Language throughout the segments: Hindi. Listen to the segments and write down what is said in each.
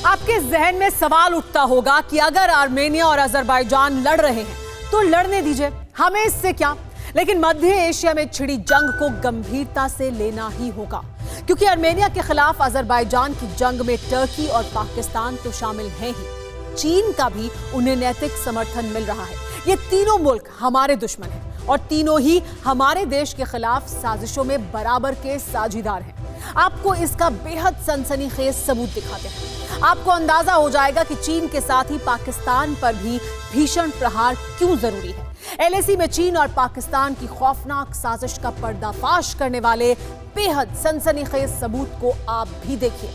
आपके जहन में सवाल उठता होगा कि अगर आर्मेनिया और अजरबैजान लड़ रहे हैं तो लड़ने दीजिए, हमें इससे क्या। लेकिन मध्य एशिया में छिड़ी जंग को गंभीरता से लेना ही होगा, क्योंकि आर्मेनिया के खिलाफ अजरबैजान की जंग में टर्की और पाकिस्तान तो शामिल हैं ही, चीन का भी उन्हें नैतिक समर्थन मिल रहा है। ये तीनों मुल्क हमारे दुश्मन हैं और तीनों ही हमारे देश के खिलाफ साजिशों में बराबर के साझीदार हैं। आपको इसका बेहद सनसनीखेज सबूत दिखाते हैं। आपको अंदाजा हो जाएगा कि चीन के साथ ही पाकिस्तान पर भी भीषण प्रहार क्यों जरूरी है। एलएसी में चीन और पाकिस्तान की खौफनाक साजिश का पर्दाफाश करने वाले बेहद सनसनीखेज सबूत को आप भी देखिए।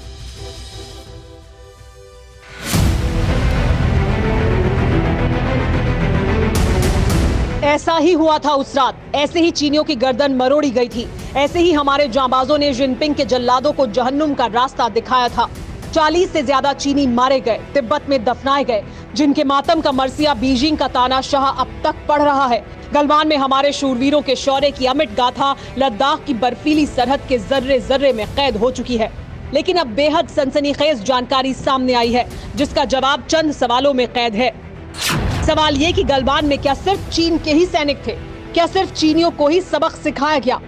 ऐसा ही हुआ था उस रात, ऐसे ही चीनियों की गर्दन मरोड़ी गई थी, ऐसे ही हमारे जांबाजों ने जिनपिंग के जल्लादों को जहन्नुम का रास्ता दिखाया था। 40 से ज्यादा चीनी मारे गए, तिब्बत में दफनाए गए, जिनके मातम का मरसिया बीजिंग का तानाशाह अब तक पढ़ रहा है। गलवान में हमारे शूरवीरों के शौर्य की अमिट गाथा लद्दाख की बर्फीली सरहद के जर्रे जर्रे में कैद हो चुकी है। लेकिन अब बेहद सनसनीखेज जानकारी सामने आई है, जिसका जवाब चंद सवालों में कैद है। सवाल ये कि गलवान में क्या सिर्फ चीन के ही सैनिक थे? क्या सिर्फ चीनियों को ही सबक सिखाया गया?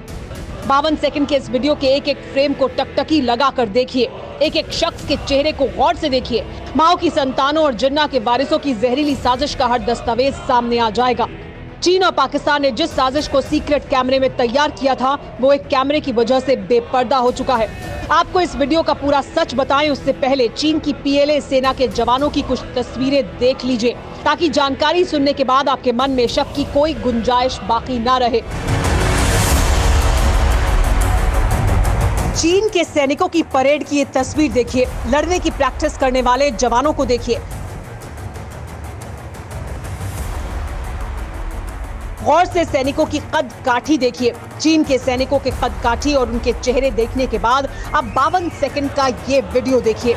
52 सेकंड के इस वीडियो के एक एक फ्रेम को टकटकी लगाकर देखिए, एक एक शख्स के चेहरे को गौर से देखिए। माओ की संतानों और जिन्ना के वारिसों की जहरीली साजिश का हर दस्तावेज सामने आ जाएगा। चीन और पाकिस्तान ने जिस साजिश को सीक्रेट कैमरे में तैयार किया था, वो एक कैमरे की वजह से बेपर्दा हो चुका है। आपको इस वीडियो का पूरा सच बताएं उससे पहले चीन की पीएलए सेना के जवानों की कुछ तस्वीरें देख लीजिए, ताकि जानकारी सुनने के बाद आपके मन में शक की कोई गुंजाइश बाकी ना रहे। चीन के सैनिकों की परेड की ये तस्वीर देखिए, लड़ने की प्रैक्टिस करने वाले जवानों को देखिए। गौर से सैनिकों की कद काठी देखिए। चीन के सैनिकों के कद काठी और उनके चेहरे देखने के बाद अब 52 सेकंड का ये वीडियो देखिए।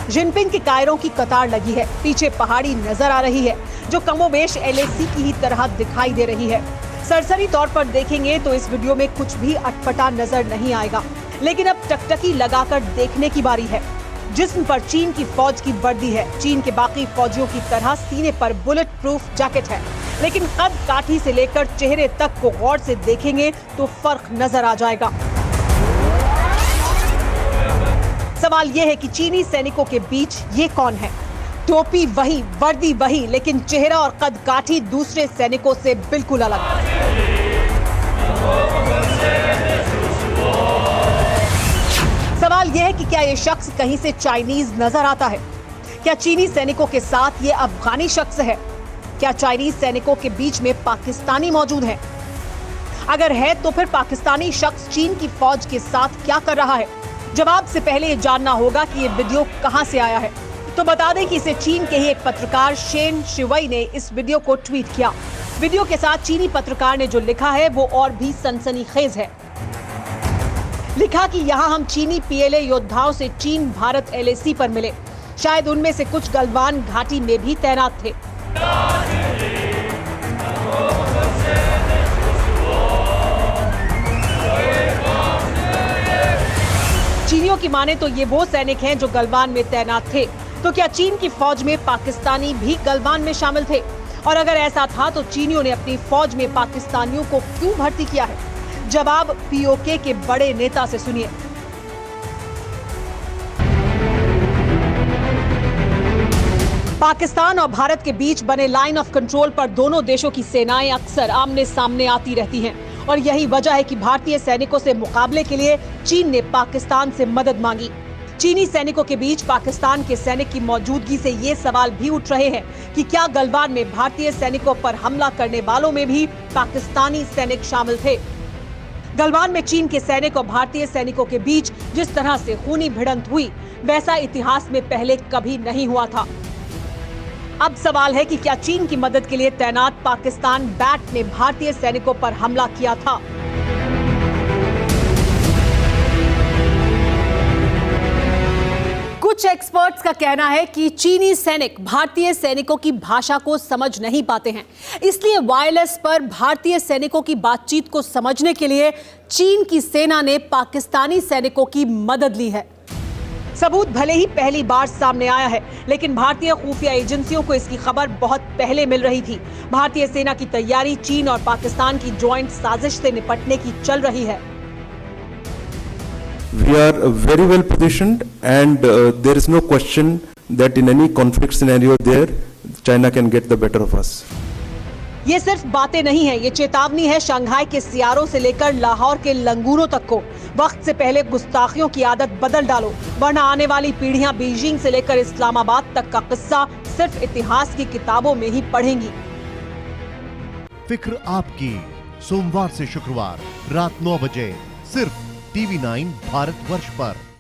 जिनपिंग के कायरों की कतार लगी है, पीछे पहाड़ी नजर आ रही है जो कमोबेश एलएसी की ही तरह दिखाई दे रही है। सरसरी तौर पर देखेंगे तो इस वीडियो में कुछ भी अटपटा नजर नहीं आएगा, लेकिन अब टकटकी लगाकर देखने की बारी है। जिस्म पर चीन की फौज की वर्दी है, चीन के बाकी फौजियों की तरह सीने पर बुलेट प्रूफ जैकेट है, लेकिन कद काठी से लेकर चेहरे तक को गौर से देखेंगे तो फर्क नजर आ जाएगा। सवाल यह है कि चीनी सैनिकों के बीच ये कौन है? टोपी वही, वर्दी वही, लेकिन चेहरा और कद काठी दूसरे सैनिकों से बिल्कुल अलग। सवाल यह है कि क्या ये शख्स कहीं से चाइनीज नजर आता है? क्या चीनी सैनिकों के साथ ये अफगानी शख्स है? क्या चाइनीज सैनिकों के बीच में पाकिस्तानी मौजूद है? अगर है तो फिर पाकिस्तानी शख्स चीन की फौज के साथ क्या कर रहा है? जवाब से पहले ये जानना होगा कि ये वीडियो कहां से आया है। तो बता दें कि इसे चीन के ही एक पत्रकार शेन शिवई ने इस वीडियो को ट्वीट किया। वीडियो के साथ चीनी पत्रकार ने जो लिखा है वो और भी सनसनीखेज है। लिखा कि यहाँ हम चीनी पीएलए योद्धाओं से चीन भारत एलएसी पर मिले, शायद उनमें से कुछ गलवान घाटी में भी तैनात थे। चीनियों की माने तो ये वो सैनिक हैं जो गलवान में तैनात थे। तो क्या चीन की फौज में पाकिस्तानी भी गलवान में शामिल थे? और अगर ऐसा था तो चीनियों ने अपनी फौज में पाकिस्तानियों को क्यों भर्ती किया है? जवाब पीओके के बड़े नेता से सुनिए। पाकिस्तान और भारत के बीच बने लाइन ऑफ कंट्रोल पर दोनों देशों की सेनाएं अक्सर आमने सामने आती रहती हैं, और यही वजह है कि भारतीय सैनिकों से मुकाबले के लिए चीन ने पाकिस्तान से मदद मांगी। चीनी सैनिकों के बीच पाकिस्तान के सैनिक की मौजूदगी से ये सवाल भी उठ रहे हैं कि क्या गलवान में भारतीय सैनिकों पर हमला करने वालों में भी पाकिस्तानी सैनिक शामिल थे? गलवान में चीन के सैनिक और भारतीय सैनिकों के बीच जिस तरह से खूनी भिड़ंत हुई, वैसा इतिहास में पहले कभी नहीं हुआ था। अब सवाल है कि क्या चीन की मदद के लिए तैनात पाकिस्तान बैट ने भारतीय सैनिकों पर हमला किया था? कुछ एक्सपर्ट एक्सपर्ट्स का कहना है कि चीनी सैनिक भारतीय सैनिकों की भाषा को समझ नहीं पाते हैं, इसलिए वायरलेस पर भारतीय सैनिकों की बातचीत को समझने के लिए चीन की सेना ने पाकिस्तानी सैनिकों की मदद ली है। सबूत भले ही पहली बार सामने आया है, लेकिन भारतीय खुफिया एजेंसियों को इसकी खबर बहुत पहले मिल रही थी। भारतीय सेना की तैयारी चीन और पाकिस्तान की जॉइंट साजिश से निपटने की चल रही है। We are very well positioned, and there is no question that in any conflict scenario there, China can get the better of us. ये सिर्फ बातें नहीं है, ये चेतावनी है शंघाई के सियारों से लेकर लाहौर के लंगूरों तक को। वक्त से पहले गुस्ताखियों की आदत बदल डालो, वरना आने वाली पीढ़ियां बीजिंग से लेकर इस्लामाबाद तक का किस्सा सिर्फ इतिहास की किताबों में ही पढ़ेंगी। फिक्र आपकी, सोमवार से शुक्रवार रात 9 बजे सिर्फ TV9 भारतवर्ष पर।